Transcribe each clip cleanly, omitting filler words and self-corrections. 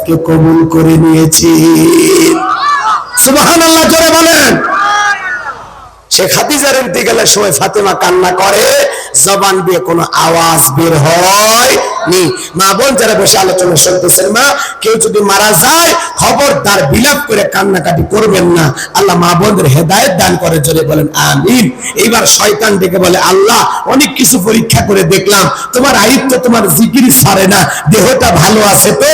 ইবাদতকে কবুল করে নিয়েছি। সুবহানাল্লাহ, জোরে বলেন। শেখ খাদিজার ইন্তেকালের সময় ফাতেমা কান্না করে, জবান দিয়ে কোনো আওয়াজ বের হয়নি। মা বোন যারা বসে আলোচনা শুনতেছেন, মা কেউ যদি মারা যায় খবরদার বিলাপ করে কান্নাকাটি করবেন না। আল্লাহ মা বোনদের হেদায়েত দান করে, জোরে বলেন আমিন। এইবার শয়তান ডেকে বলে, আল্লাহ অনেক কিছু পরীক্ষা করে দেখলাম, তোমার আইব তো তোমার জিকির ছাড়ে না, দেহটা ভালো আছে তো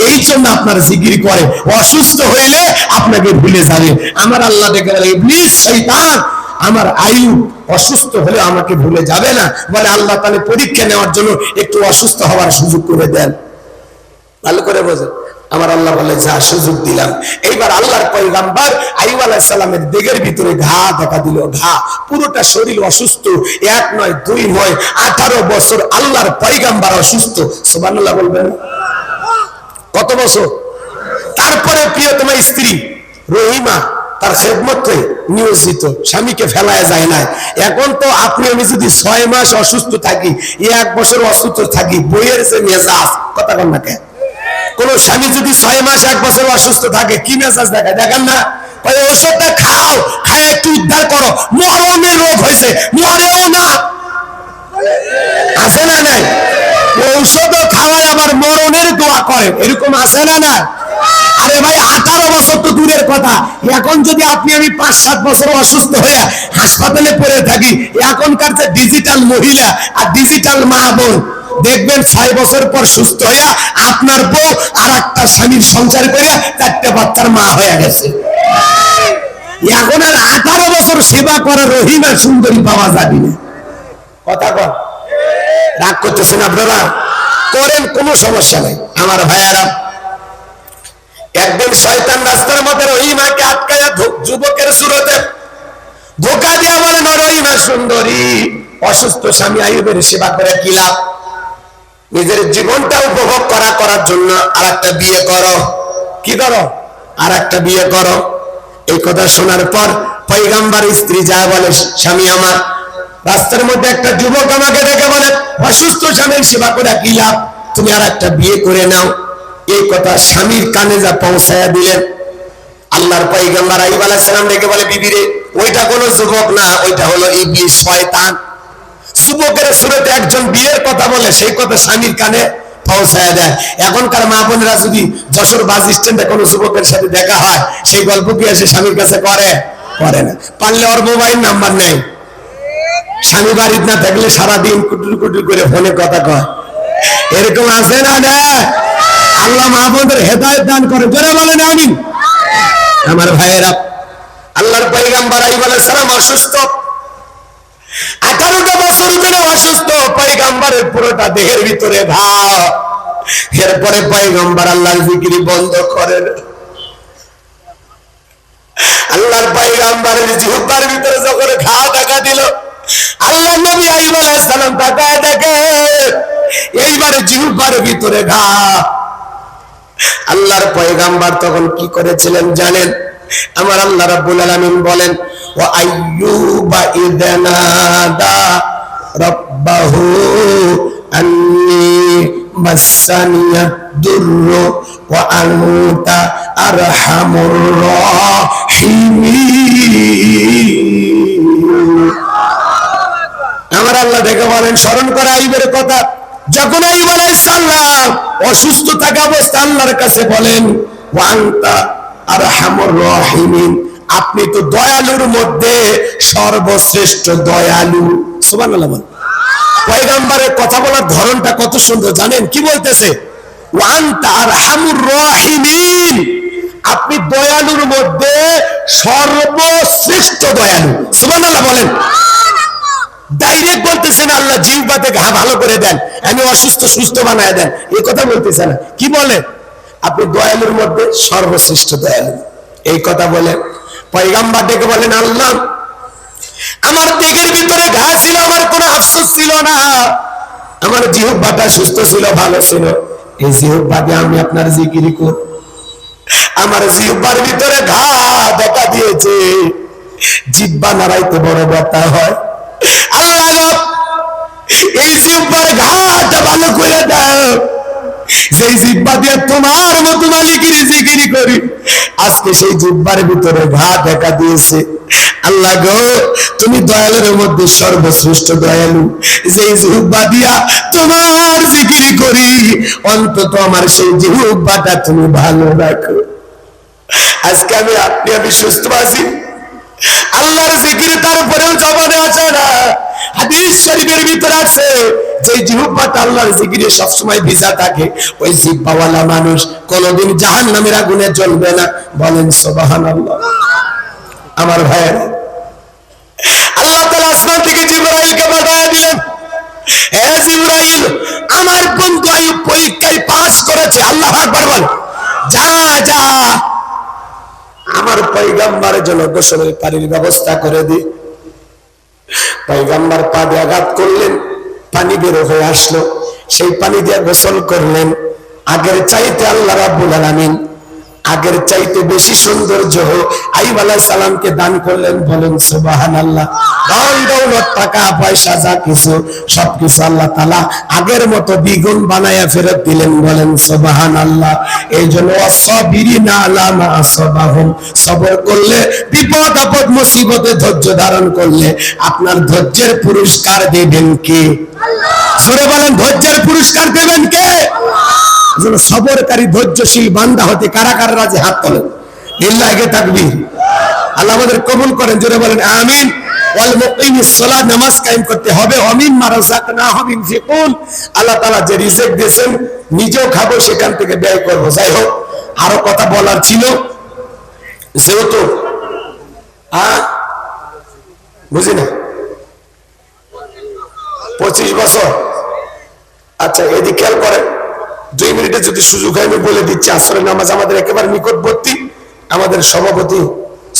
এই জন্য আপনার জিকির করে, অসুস্থ হইলে আপনাকে ভুলে যাবে। আমার আল্লাহ ডেকে বলে, ইবলিস, শয়তান, আমার আয়ু অসুস্থ হলে আমাকে ভুলে যাবে না। বলে আল্লাহ তাহলে পরীক্ষা নেওয়ার জন্য একটু অসুস্থ হওয়ার সুযোগ করে দেন। ভালো করে বোঝেন। আমার আল্লাহ বলে, যা, সুযোগ দিলাম। এইবার আল্লাহর পয়গম্বর আইয়ুব আলাইহিস সালামের দেহের ভিতরে ঘা দেখা দিল, ঘা, পুরোটা শরীর অসুস্থ, এক নয় দুই নয় 18 বছর আল্লাহর পয়গম্বর অসুস্থ। সুবহানাল্লাহ বলবেন। কত বছর? তারপরে প্রিয়তমা স্ত্রী রহিমা তার খেদমতে নিয়োজিত, স্বামীকে ফেলায় যায় না। এখন তো আপনি আমি যদি 6 মাস অসুস্থ থাকি, 1 বছর অসুস্থ থাকি, বইয়ের যে মেজাজ, কথা কন না কেন? কোন স্বামী যদি 6 মাস 1 বছর অসুস্থ থাকে কি মেজাজ দেখায়, দেখেন না? ওষুধটা খাও, খায় একটু উদ্ধার করো, মরণের রোগ হয়েছে, মরেও না, আছে না নাই? ঔষধও খাওয়ায় আবার মরণের দোয়া করে, এরকম আছে না না? আরে ভাই, 18 বছর তো দূরের কথা, এখন যদি আপনি আমি 5-7 বছর অসুস্থ হয়ে হাসপাতালে পড়ে থাকি, এখনকার যে ডিজিটাল মহিলা আর ডিজিটাল মা বোন, দেখবেন 6 বছর পর সুস্থ হয়ে আপনার বউ আর একটা স্বামীর সংসার করে 4টে বাচ্চার মা হয়ে গেছে। এখন আর 18 বছর সেবা করা রহিমা সুন্দরী পাওয়া যাবে না। কথা কন, রাগ করতেছেন আপনারা? করেন, কোনো সমস্যা নাই আমার ভাইয়ারা। একদিন শয়তান রাস্তার মধ্যে রহিমাকে আটকায়া যুবকের সুরতে ধোকা দিয়া বলে, রহিমা সুন্দরী, অসুস্থ স্বামী আইয়ুবের সেবা করে কি লাভ? নিজের জীবনটা উপভোগ করার জন্য আরেকটা বিয়ে করো। কি করো? আরেকটা বিয়ে করো। এই কথা শোনার পর পয়গম্বরের স্ত্রী যা বলে, স্বামী আমার, রাস্তার মধ্যে একটা যুবক আমাকে ডেকে বলে, অসুস্থ স্বামীর সেবা করে কি লাভ, তুমি আরেকটা বিয়ে করে নাও। এই কথা স্বামীর কানে যা পৌঁছায়া দিলেন, আল্লাহর পয়গম্বর আইয়ুব আলাইহিস সালাম ডেকে বলে, বিবি রে, ওইটা কোনো যুবক না, ওইটা হলো ইবলিস, শয়তান। যুবকের সুরতে একজন বিয়ের কথা বলে, সেই কথা স্বামীর কানে পৌঁছায়া দেয়। এখনকার মা বোনেরা যদি যশোর বাস স্ট্যান্ডে কোনো যুবকের সাথে দেখা হয়, সেই গল্প কি এসে স্বামীর কাছে করে না? পারলে ওর মোবাইল নাম্বার নেই, স্বামী বাড়িতে না থাকলে সারাদিন কুটুর কুটুর করে ফোনে কথা কয়, এরকম আছে না? না, আল্লাহ মা বোনদের হেদায়েত দান করে, জোরে বলেন আমিন। আমার ভাইয়েরা, আল্লাহর পয়গম্বর আইয়ুব আলাইহিস সালাম অসুস্থ, 18টা বছর ধরে অসুস্থ, পয়গম্বরের পুরোটা দেহের ভিতরে ঘা। এরপরে পয়গম্বর আল্লাহর জিকির বন্ধ করেন। আল্লাহর পয়গম্বরের জিহ্বার ভিতরে যখন ঘা দেখা দিল, আল্লাহ নবী আইয়ুব আলাইহিস সালাম তাকায় দেখে এইবারে জিহ্বার ভিতরে ঘা। আল্লাহর পয়গম্বর তখন কি করেছিলেন জানেন? আমার আল্লাহ রাব্বুল আলামিন বলেন, ওয়া আইয়ুবা ইযা নাদা রাব্বাহু আন্নী মাসানিয়াদ দুররু ওয়া আনতা আরহামুর রাহিমিন। আমার আল্লাহ দেখে বলেন, স্মরণ করা আইয়ুবের কথা। যখন আইয়ুব আলাইহিস সালাম অসুস্থ থাকা অবস্থায় আল্লাহর কাছে বলেন, ওয়া আনতা আরহামুর রাহিমিন, আপনি তো দয়ালুর মধ্যে সর্বশ্রেষ্ঠ দয়ালু। সুবহানাল্লাহ। পয়গম্বরের কথা বলার ধরনটা কত সুন্দর জানেন? কি বলতেছে? ওয়া আনতা আরহামুর রাহিমিন, আপনি দয়ালুর মধ্যে সর্বশ্রেষ্ঠ দয়ালু। সুবহানাল্লাহ বলেন। ডাইরেক্ট বলতেছেন আল্লাহ, জিহ্বাতে ঘা ভালো করে দেন, আমি অসুস্থ সুস্থ বানায় দেন, এই কথা বলতেছে না। কি বলে? আপনি দয়ালুর মধ্যে সর্বশ্রেষ্ঠ দয়ালু। এই কথা বলে পয়গম্বর ডেকে বলেন, আল্লাহ আমার দেহের ভিতরে ঘা ছিল, আমার কোনো আফসোস ছিল না, আমার জিহ্বাটা সুস্থ ছিল, ভালো ছিল, এই জিহ্বা দিয়ে আমি আপনার জিকির করি। আমার জিহ্বার ভিতরে ঘা দেখা দিয়েছে, জিহ্বা নাড়াইতে বড় ব্যথা হয়। আল্লাহ এই জিহ্বার ঘাটা ভালো করে দাও, যেই জিহ্বা দিয়ে তোমার মতো জিকির করি, আজকে সেই জিহ্বার ভিতরে ঘা দেখা দিয়েছে। আল্লাহ গো, তুমি দয়ালুর মধ্যে সর্বশ্রেষ্ঠ দয়ালু, যে জিহ্বা দিয়া তোমার জিকির করি, অন্তত আমার সেই জিহ্বাটা তুমি ভালো রাখো। আজকে আমি সুস্থ আছি, আল্লাহর জিকির তারপরেও জবানে আসে না। হাদিস শরীফের ভিতরে আছে, যে জিহ্বাটা আল্লাহর জিকিরে সবসময় ভিজা থাকে, ওই জিহ্বাওয়ালা মানুষ কোনোদিন জাহান্নামের আগুনে জ্বলবে না। বলেন সুবহানাল্লাহ। আমার ভাইয়ের, আল্লাহ তাআলা আসমান থেকে জিবরাইলকে পাঠিয়ে দিলেন, হে জিবরাইল, আমার বন্ধু আইয়ুব পরীক্ষায় পাস করেছে, আল্লাহু আকবার বল, যা যা আমার পয়গম্বরের জন্য গোসলের পানির ব্যবস্থা করে দি। পয়গম্বর পা দিয়ে আঘাত করলেন, পানি বের হয়ে আসলো, সেই পানি দিয়ে গোসল করলেন। আগের চাইতে আল্লাহ রাব্বুল আলামিন আগের চাইতে বেশি সৌন্দর্য আইয়ুব আলাইহিস সালামকে দান করলেন। বলেন সুবহানাল্লাহ। ধন দৌলত টাকা পয়সা যা কিছু সবকিছু আল্লাহ তাআলা আগের মতো দ্বিগুণ বানায়া ফেরত দিলেন। বলেন সুবহানাল্লাহ। এই জন্য ওয়াসাবিরিনা আলা মা আসাবাহুম, সবর করলে, বিপদ আপদ মুসিবতে ধৈর্য ধারণ করলে আপনার ধৈর্যের পুরস্কার দেবেন কে? আল্লাহ। জোরে বলেন, ধৈর্যের পুরস্কার দেবেন কে? আল্লাহ। সবরকারী ধৈর্যশীল বান্দা হতে কারা কারা রাজি হাত তোলেন? লিল্লাহি তাকবীর। আল্লাহ আমাদের কবুল করেন, জোরে বলেন আমিন। ওয়াল মুকিমিস সালাত, নামাজ কায়েম করতে হবে। অমিম্মা রাযাকনাহুম ইনফিকুন, আল্লাহ তাআলা যে রিজিক দিয়েছেন নিজেও খাবো, সেখান থেকে ব্যয় করব। যাই হোক, আরো কথা বলার ছিল, যেহেতু বুঝি না 25 বছর। আচ্ছা, এদিকে খেয়াল করেন, 2 মিনিটে যদি সুযোগ হয় আমি বলে দিচ্ছি, আসরের নামাজ আমাদের একেবারে নিকটবর্তী। আমাদের সভাপতি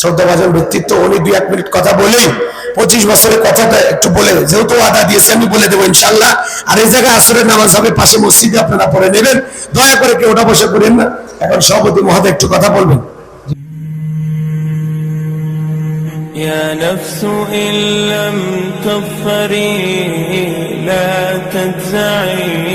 শ্রদ্ধাভাজন ব্যক্তিত্ব, উনি 2-1 মিনিট কথা বলেই 25 বছরের কথাটা একটু বলে, যেহেতু আদা দিয়েছে আমি বলে দেবো ইনশাল্লাহ। আর এই জায়গায় আসরের নামাজ হবে পাশে মসজিদে, আপনারা পড়ে নেবেন। দয়া করে কেউ ওটা বসে করেন না। এখন সভাপতি মহোদয় একটু কথা বলবেন। يا نفس إن لم تغفري لا تجزعي